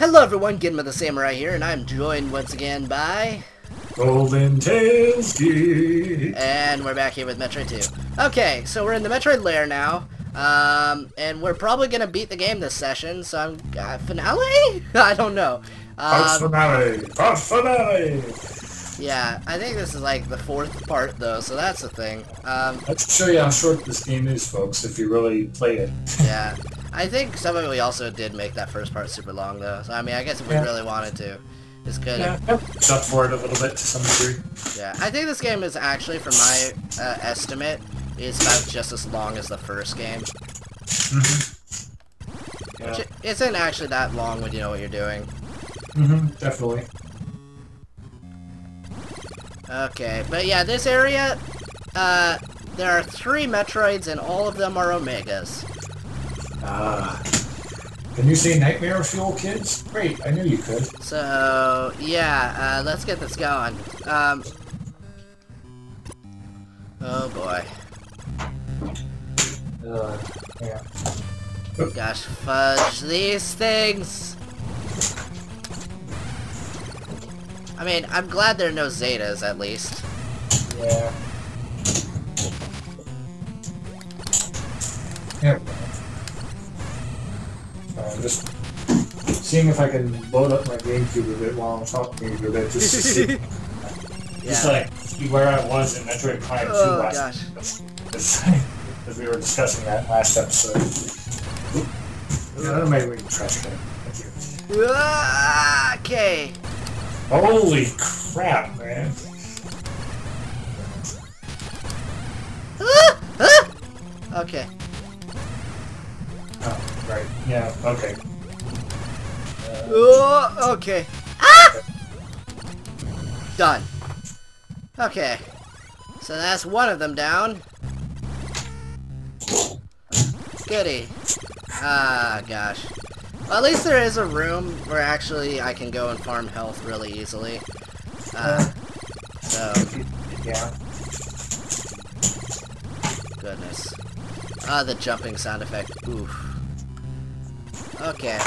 Hello everyone, GenmaTheSamurai here, and I'm joined once again by... GoldenTalesGeek! And we're back here with Metroid 2. Okay, so we're in the Metroid Lair now, and we're probably gonna beat the game this session, so I'm... finale? I don't know. Finale! Finale! Yeah, I think this is like the fourth part though, so that's the thing. Let's show you how short this game is, folks, if you really play it. Yeah. I think some of it we also did make that first part super long though, so I mean, I guess if we really wanted to, it's good. Yeah, up for it a little bit to some degree. Yeah, I think this game is actually, from my estimate, is about just as long as the first game. Yeah. Which isn't actually that long when you know what you're doing. Definitely. Okay, but yeah, this area, there are 3 Metroids and all of them are Omegas. Can you say nightmare fuel, kids? Great, I knew you could. So, yeah, let's get this going. Oh boy. Yeah. Gosh, fudge these things! I mean, I'm glad there are no Zetas, at least. Yeah. Yeah. Just seeing if I can load up my GameCube a bit while I'm talking to you a bit, just to see, just like see where I was in Metroid Prime 2 last as we were discussing that last episode. Yeah, that might be a trash can. Thank you. Okay. Holy crap, man! Okay. Oh, right. Yeah. Okay. Okay. Ah! Done. Okay. So that's one of them down. Goody. Ah, gosh. Well, at least there is a room where actually I can go and farm health really easily. So. Yeah. Goodness. The jumping sound effect. Oof. Okay.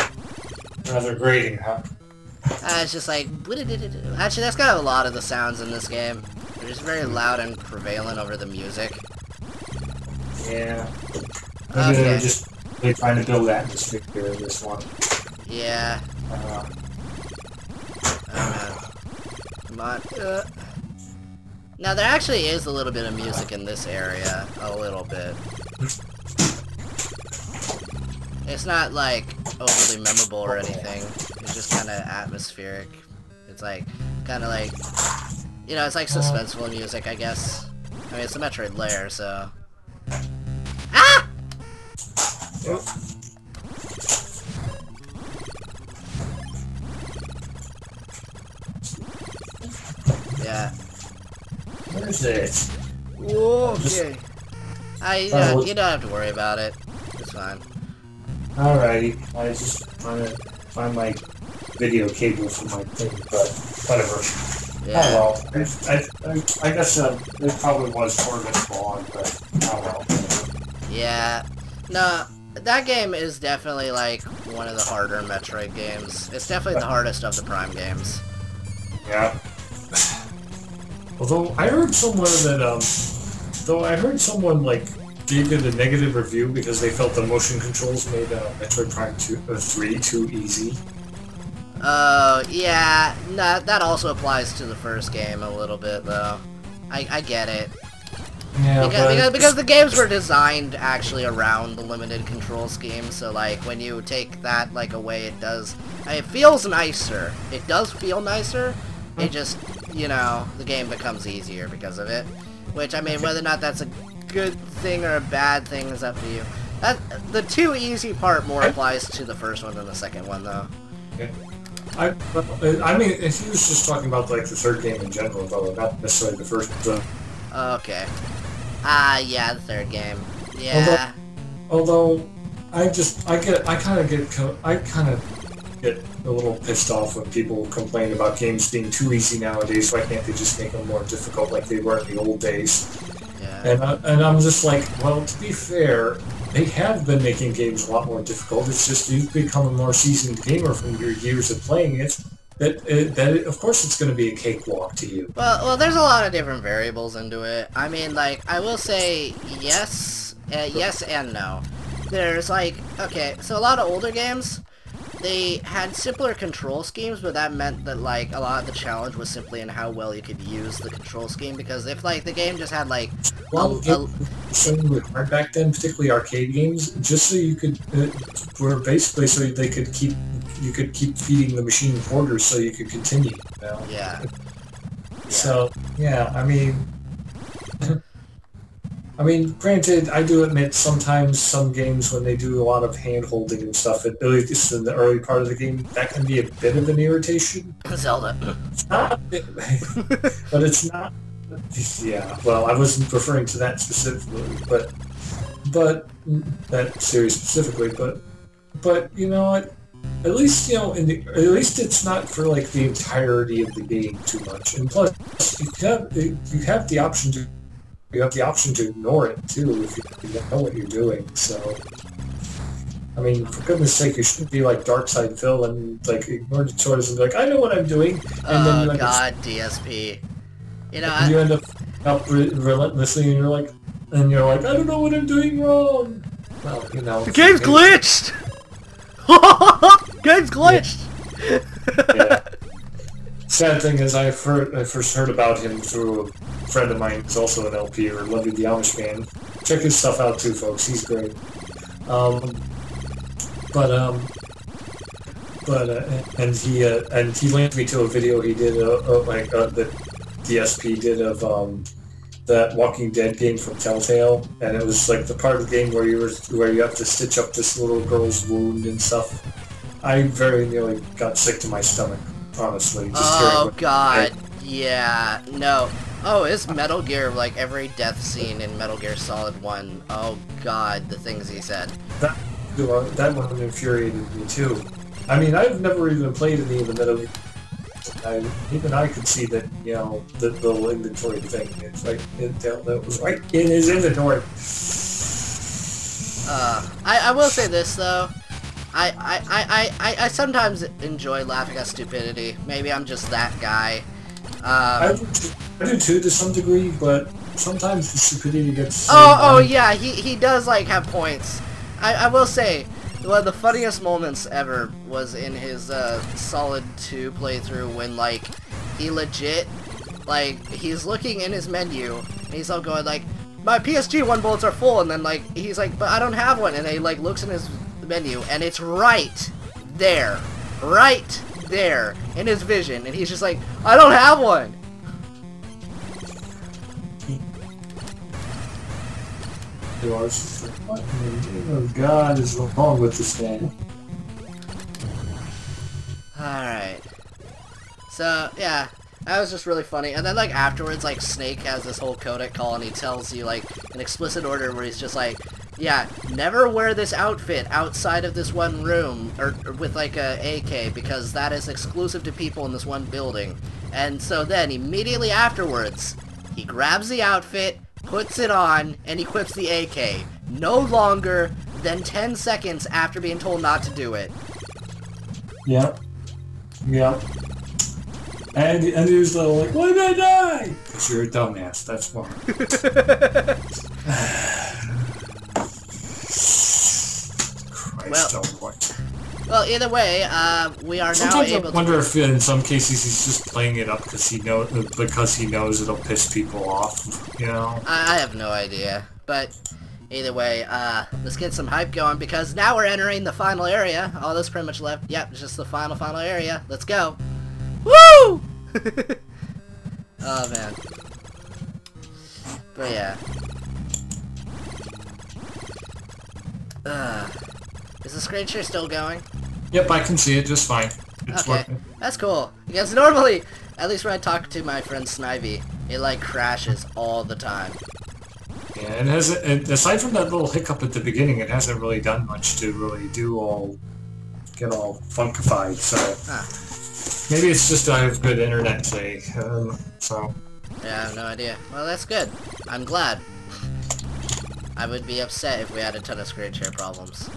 Rather grating, huh? It's just like... Actually, that's got a lot of the sounds in this game. They're just very loud and prevalent over the music. Yeah. Maybe they're just trying to build atmosphere in this one. Yeah. Oh, man. Come on. Now, there actually is a little bit of music in this area. A little bit. It's not, like, overly memorable or anything. It's just kind of atmospheric. It's, like, kind of like... You know, it's like suspenseful music, I guess. I mean, it's a Metroid Lair, so... Ah! Yeah. Where's it? Okay. You don't have to worry about it. It's fine. Alrighty. I was just trying to find my video cable for my thing, but whatever. Yeah. Oh well. I guess it probably was for this long, but oh well. Yeah. No, that game is definitely like one of the harder Metroid games. It's definitely the hardest of the Prime games. Yeah. Although I heard somewhere that like gave it a negative review because they felt the motion controls made Metroid Prime 3 too easy. Yeah. No, that also applies to the first game a little bit, though. I get it. Yeah, because the games were designed actually around the limited control scheme, so like when you take that like away, it feels nicer. It does feel nicer. It just, you know, the game becomes easier because of it. Which, I mean, whether or not that's a good thing or a bad thing is up to you. The too easy part more applies to the first one than the second one, though. Yeah. I mean, if he was just talking about like the third game in general, though, not necessarily the first. Okay. Yeah, the third game. Yeah. Although I kind of get a little pissed off when people complain about games being too easy nowadays. Why can't they just make them more difficult like they were in the old days? Yeah. And I'm just like, well, to be fair, they have been making games a lot more difficult. It's just you've become a more seasoned gamer from your years of playing it. Of course it's going to be a cakewalk to you. Well, there's a lot of different variables into it. I mean, like, I will say yes and no. There's, like, okay, so a lot of older games, they had simpler control schemes, but that meant that, like, a lot of the challenge was simply in how well you could use the control scheme, because if, like, the game just had, like, something hard back then, particularly arcade games, just so you could, were basically so they could keep, you could keep feeding the machine quarters so you could continue, you know? Yeah. So, yeah, I mean, granted, I do admit sometimes some games when they do a lot of hand-holding and stuff, at least in the early part of the game, that can be a bit of an irritation. Zelda. It's not, but it's not. Yeah, well, I wasn't referring to that specifically, but that series specifically, but you know what? At least, you know, at least it's not for like the entirety of the game too much, and plus you have the option to. You have the option to ignore it, too, if you don't know what you're doing, so... I mean, for goodness sake, you shouldn't be like Darkside Phil and, like, ignore the choices and be like, I know what I'm doing, and then you end up... DSP. You know, you end up relentlessly, and you're like, I don't know what I'm doing wrong! Well, you know... The game's glitched! Game's glitched! Yeah. Sad thing is, I first heard about him through a friend of mine who's also an LP, or Lovey the Amish Man. Check his stuff out too, folks. He's great. And he linked me to a video he did, that DSP did of that Walking Dead game from Telltale, and it was like the part of the game where you have to stitch up this little girl's wound and stuff. I very nearly got sick to my stomach. Honestly, just God, yeah, no. Oh, it's Metal Gear, like every death scene in Metal Gear Solid 1. Oh God, the things he said. That one infuriated me too. I mean, I've never even played any of the Metal Gear. Even I could see that, you know, the little inventory thing. It's like, that was right in his inventory. I will say this though. I sometimes enjoy laughing at stupidity. Maybe I'm just that guy. I do too, to some degree, but sometimes the stupidity gets... Oh yeah, he does, like, have points. I will say, one of the funniest moments ever was in his Solid 2 playthrough when, like, he legit, like, he's looking in his menu, and he's all going, like, my PSG-1 bullets are full, and then, like, he's like, but I don't have one, and he, like, looks in his menu, and it's right there in his vision, and he's just like, I don't have one. What in God is wrong with this man? Alright. So, yeah, that was just really funny. And then, like, afterwards, like, Snake has this whole codec call, and he tells you, like, an explicit order where he's just like, yeah, never wear this outfit outside of this one room, or with, like, a AK, because that is exclusive to people in this one building. And so then, immediately afterwards, he grabs the outfit, puts it on, and equips the AK. No longer than 10 seconds after being told not to do it. Yep. Yep. And he was like, why did I die? Because you're a dumbass, that's why. Well, either way, we are sometimes now able to... I wonder if in some cases he's just playing it up because he knows it'll piss people off, you know? I have no idea, but either way, let's get some hype going, because now we're entering the final area. All that's pretty much left. Yep, it's just the final area. Let's go. Woo! Oh, man. But yeah. Is the screen share still going? Yep, I can see it just fine. It's okay, working. That's cool. Because normally, at least when I talk to my friend Snivy, it like crashes all the time. Yeah, and aside from that little hiccup at the beginning, it hasn't really done much to really get all funkified. So maybe it's just I have good internet today. So yeah, I have no idea. Well, that's good. I'm glad. I would be upset if we had a ton of screen share problems.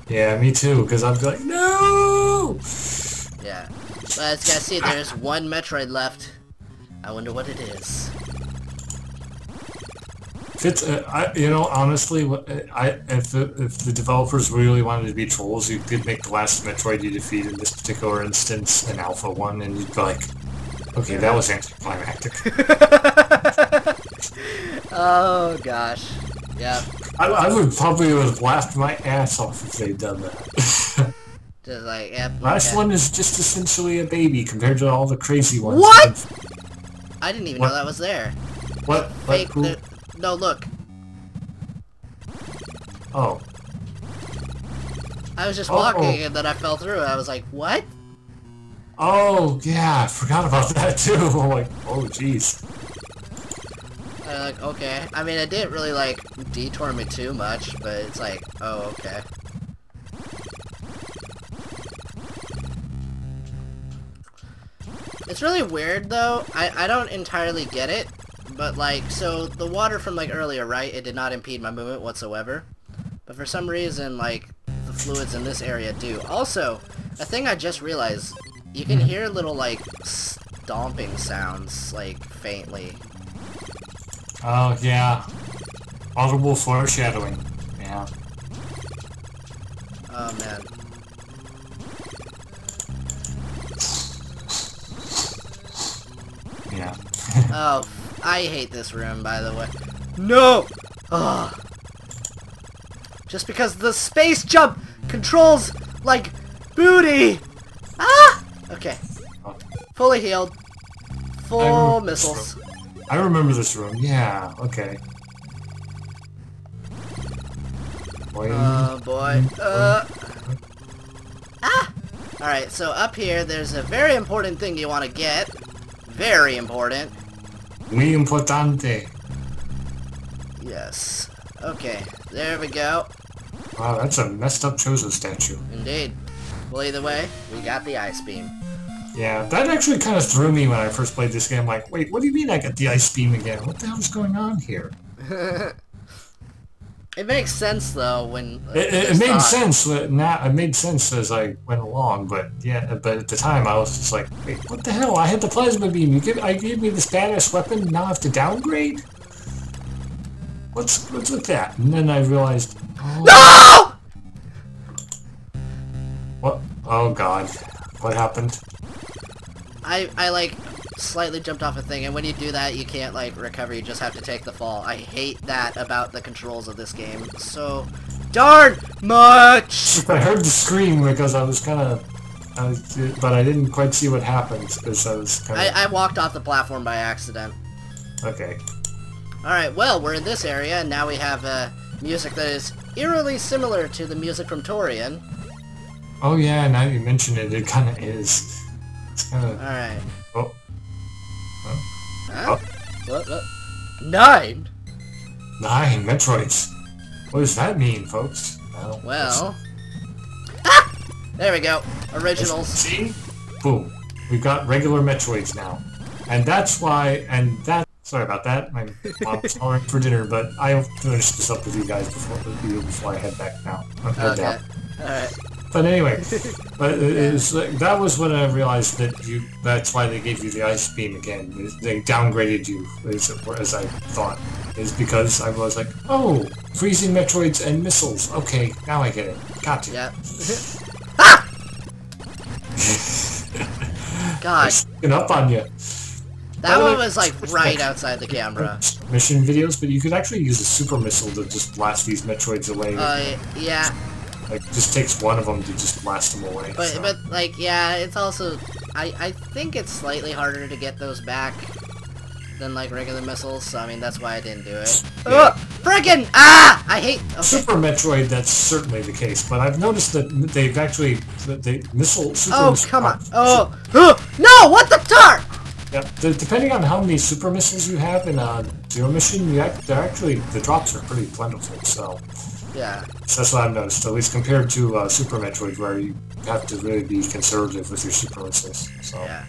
Yeah, me too, because I'd be like, no! Yeah. But as you guys see, there's one Metroid left. I wonder what it is. You know, honestly, if the developers really wanted to be trolls, you could make the last Metroid you defeat in this particular instance an Alpha one, and you'd be like, okay, that was anticlimactic. Oh gosh. Yeah. I would probably have laughed my ass off if they'd done that. Just like, yep. Last one is just essentially a baby compared to all the crazy ones. What? I didn't even know that was there. What? Fake. No, look. Oh. I was just walking and then I fell through. I was like, what? Oh, yeah, I forgot about that too. I'm like, oh, jeez. Like, okay. I mean, it didn't really, like, detour me too much, but it's like, oh, okay. It's really weird, though. I don't entirely get it, but, like, so the water from, like, earlier, right? It did not impede my movement whatsoever. But for some reason, like, the fluids in this area do. Also, a thing I just realized, you can hear little, like, stomping sounds, like, faintly. Oh, yeah. Audible foreshadowing. Yeah. Oh, man. Yeah. Oh, I hate this room, by the way. No! Ugh. Just because the space jump controls, like, booty! Ah! Okay. Fully healed. Full missiles. I remember this room. Yeah, okay. Oh, boy. Ah! Alright, so up here, there's a very important thing you want to get. Very important. Muy importante. Yes. Okay, there we go. Wow, that's a messed up Chozo statue. Indeed. Well, either way, we got the ice beam. Yeah, that actually kind of threw me when I first played this game. Like, wait, what do you mean I got the ice beam again? What the hell is going on here? It makes sense though when it made sense. Now it made sense as I went along, but yeah, but at the time I was just like, wait, what the hell? I had the plasma beam. I gave me this badass weapon. Now I have to downgrade. What's with that? And then I realized, oh, no! What? Oh God, what happened? I like slightly jumped off a thing, and when you do that, you can't like recover. You just have to take the fall. I hate that about the controls of this game so darn much. I heard the scream because I was kind of, but I didn't quite see what happened because I was kind of. I walked off the platform by accident. Okay. All right. Well, we're in this area, and now we have music that is eerily similar to the music from Torian. Oh yeah, now you mention it, it kind of is. It's kind of. All right. Oh. Huh? What? 9? 9 Metroids. What does that mean, folks? Well... Ah! There we go. Originals. See? Boom. We've got regular Metroids now. And that's why... Sorry about that. My mom's calling for dinner, but I'll finish this up with you guys before I head back now. Okay. Alright. But anyway, that was when I realized that that's why they gave you the ice beam again. They downgraded you, as I thought. Is because I was like, oh, freezing Metroids and missiles. Okay, now I get it. Got you. Yeah. Ah! God. Sneaking up on you. That one was like right outside the camera. Mission videos, but you could actually use a super missile to just blast these Metroids away. Yeah. Like, it just takes one of them to just blast them away. But like, yeah, it's also... I think it's slightly harder to get those back than, like, regular missiles, so, I mean, that's why I didn't do it. Yeah. Frickin'! Ah! I hate... Okay. Super Metroid, that's certainly the case, but I've noticed that they've actually... Super oh, come on! Oh! No! What the tar? Yeah, depending on how many super missiles you have in a Zero mission, the drops are pretty plentiful, so... Yeah. So that's what I've noticed, at least compared to Super Metroid, where you have to really be conservative with your super missiles. So, yeah.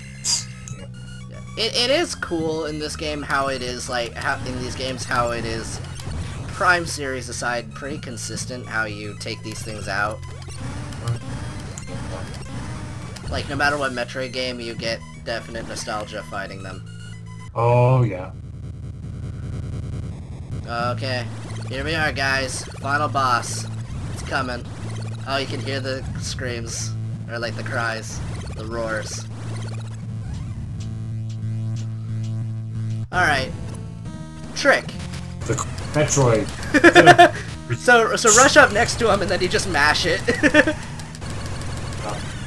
It is cool in this game how it is, like, in these games, how it is Prime series aside, pretty consistent how you take these things out. Like, no matter what Metroid game, you get definite nostalgia fighting them. Oh, yeah. Okay, here we are, guys. Final boss. It's coming. Oh, you can hear the screams. Or, like, the cries. The roars. Alright. Trick. The Metroid. So rush up next to him and then you just mash it.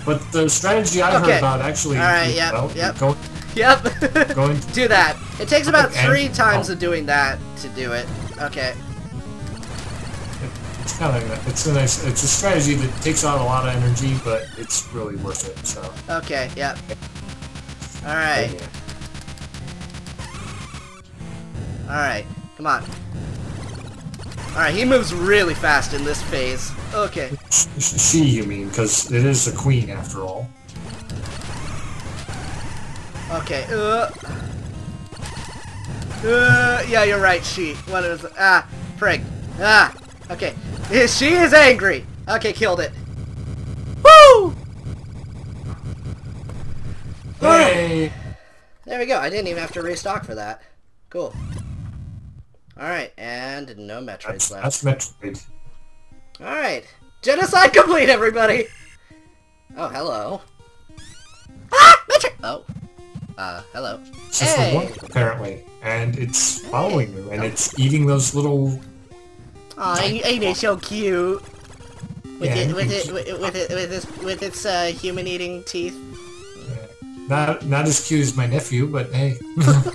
But the strategy I heard about actually... Alright, yep. Going do that. It takes about 3 times of doing that to do it. Okay. It's kind of it's a strategy that takes out a lot of energy, but it's really worth it. So. Okay. Yep. All right. All right. Come on. All right. He moves really fast in this phase. Okay. She, you mean? Because it is the queen after all. Okay. Yeah, you're right. She. What is? Frig. Okay. She is angry. Okay, killed it. Woo! Hey. There we go. I didn't even have to restock for that. Cool. Alright, and no Metroids left. That's Metroid. Alright. Genocide complete, everybody! Oh, hello. Ah! Metroid! Oh. Hello. It's just the one, apparently. And it's following you, and it's eating those little... Aw, ain't it so cute? With its human-eating teeth. Yeah. Not as cute as my nephew, but hey,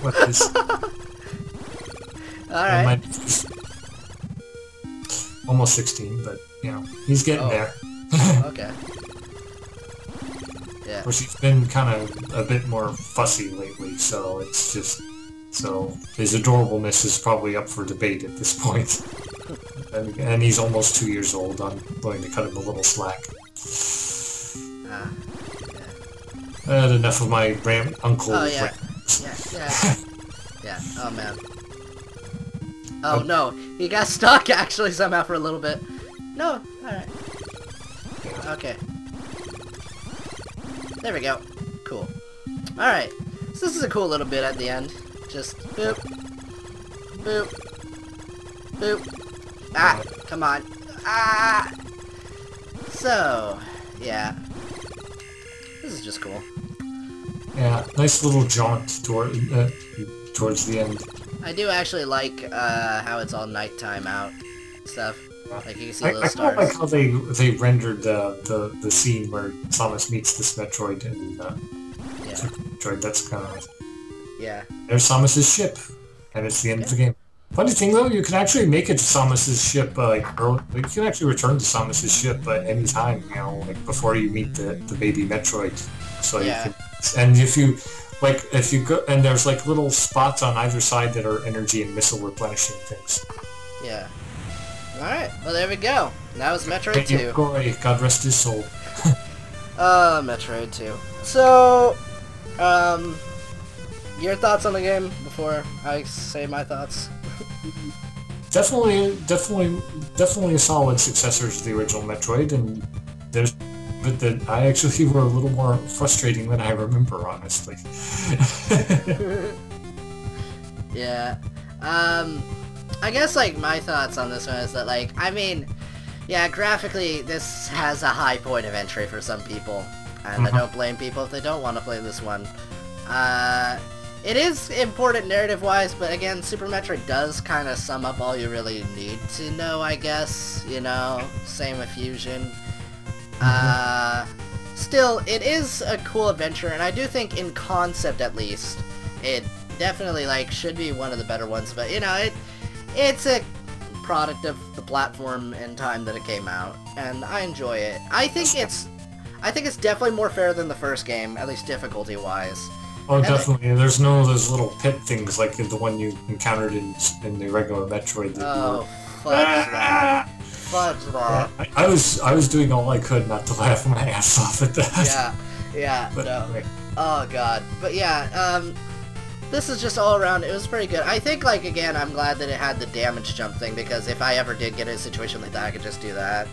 what is? All right. Almost 16, but you know he's getting there. Okay. Yeah. Of course, he's been kind of a bit more fussy lately, so it's just his adorableness is probably up for debate at this point. And he's almost 2 years old. I'm going to cut him a little slack. Yeah. I had enough of my uncle. Oh yeah. Yeah. Oh man. Oh no, he got stuck actually somehow for a little bit. No. All right. Yeah. Okay. There we go. Cool. All right. So this is a cool little bit at the end. Just boop, boop, boop. Ah, come on. Ah! So, yeah. This is just cool. Yeah, nice little jaunt towards the end. I do actually like how it's all nighttime out stuff. Like you can see those stars. I like how they rendered the scene where Samus meets this Metroid and Metroid. That's kind of nice. Yeah. There's Samus's ship, and it's the end of the game. Funny thing though, you can actually make it to Samus's ship, you can actually return to Samus's ship at any time, you know, like before you meet the baby Metroid. So you can, and if you go, and there's like little spots on either side that are energy and missile replenishing things. Yeah. Alright, well there we go. That was Metroid 2. God rest his soul. Metroid 2. So, your thoughts on the game before I say my thoughts? Definitely a solid successor to the original Metroid, and but I actually were a little more frustrating than I remember, honestly. Yeah. I guess like my thoughts on this one is that like, I mean, yeah, graphically this has a high point of entry for some people, and I don't blame people if they don't want to play this one. It is important narrative-wise, but again, Super Metroid does kind of sum up all you really need to know, I guess. You know, same with Fusion. Still, it is a cool adventure, and I do think, in concept at least, it definitely like should be one of the better ones. But you know, it's a product of the platform and time that it came out, and I enjoy it. I think it's definitely more fair than the first game, at least difficulty-wise. Oh, definitely. There's no those little pit things like the one you encountered in the regular Metroid. That fudge that. Fudge that. I was doing all I could not to laugh my ass off at that. Yeah, but, no. Oh god. But yeah, this is just all around, it was pretty good. I think, like, again, I'm glad that it had the damage jump thing, because if I ever did get in a situation like that, I could just do that.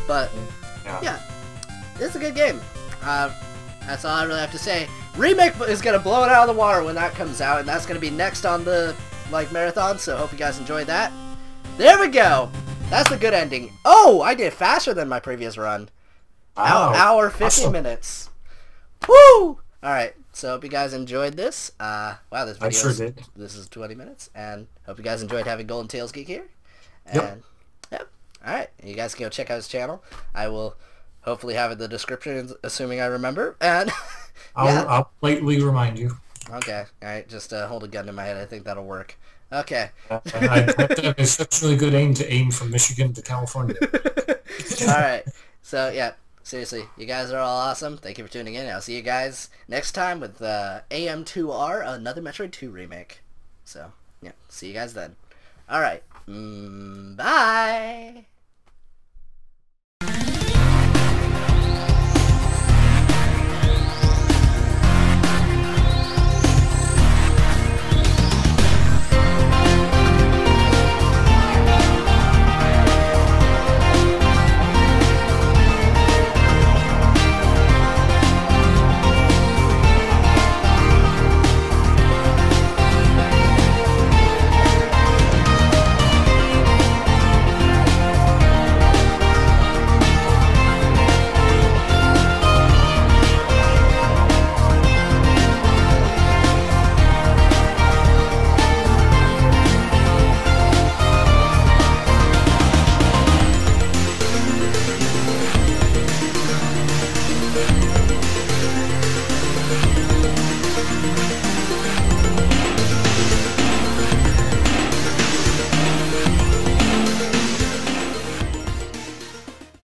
But, yeah, it's a good game. That's all I really have to say. Remake is going to blow it out of the water when that comes out, and that's going to be next on the, like, marathon, so hope you guys enjoyed that. There we go! That's the good ending. Oh, I did faster than my previous run. Wow. Hour 50 Awesome. minutes. Woo! Alright, so hope you guys enjoyed this. Wow, this video sure did. This is 20 minutes, and hope you guys enjoyed having GoldenTalesGeek here. Yep. Yep. Alright, you guys can go check out his channel. I will hopefully have it in the description, assuming I remember. And yeah. I'll politely remind you. Okay, alright, just hold a gun to my head. I think that'll work. Okay. I have to have exceptionally good aim to aim from Michigan to California. Alright, so yeah, seriously, you guys are all awesome. Thank you for tuning in. I'll see you guys next time with AM2R, another Metroid 2 remake. So, yeah, see you guys then. Alright, bye!